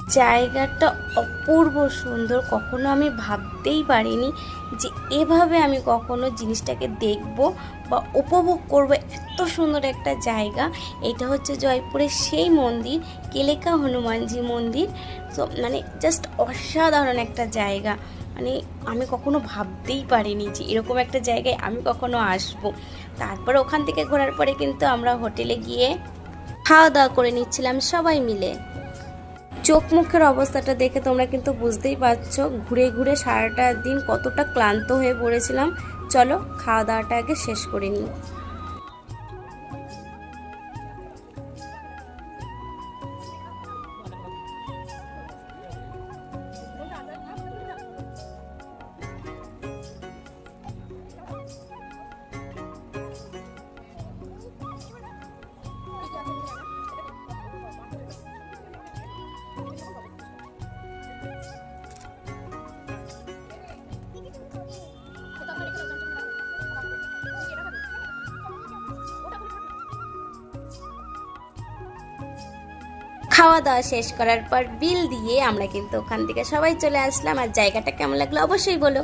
জায়গাটা অপূর্ব সুন্দর। কখনো আমি ভাবতেই পারিনি যে এভাবে আমি কখনো জিনিসটাকে দেখব বা উপভোগ করব। এত সুন্দর একটা জায়গা। এটা হচ্ছে জয়পুরের সেই মন্দির, কেলেকা হনুমানজি মন্দির। তো মানে জাস্ট অসাধারণ একটা জায়গা। মানে আমি কখনো ভাবতেই পারিনি যে এরকম একটা জায়গায় আমি কখনো আসবো। তারপর ওখান থেকে ঘোরার পরে কিন্তু আমরা হোটেলে গিয়ে খাওয়া দাওয়া করে নিচ্ছিলাম সবাই মিলে। চোখ মুখের অবস্থাটা দেখে তোমরা কিন্তু বুঝতেই পারছো ঘুরে ঘুরে সারাটা দিন কতটা ক্লান্ত হয়ে পড়েছিলাম। চলো খাওয়া দাওয়াটা আগে শেষ করে নিই। খাওয়া দাওয়া শেষ করার পর বিল দিয়ে আমরা কিন্তু ওখান থেকে সবাই চলে আসলাম। আর জায়গাটা কেমন লাগলো অবশ্যই বলো।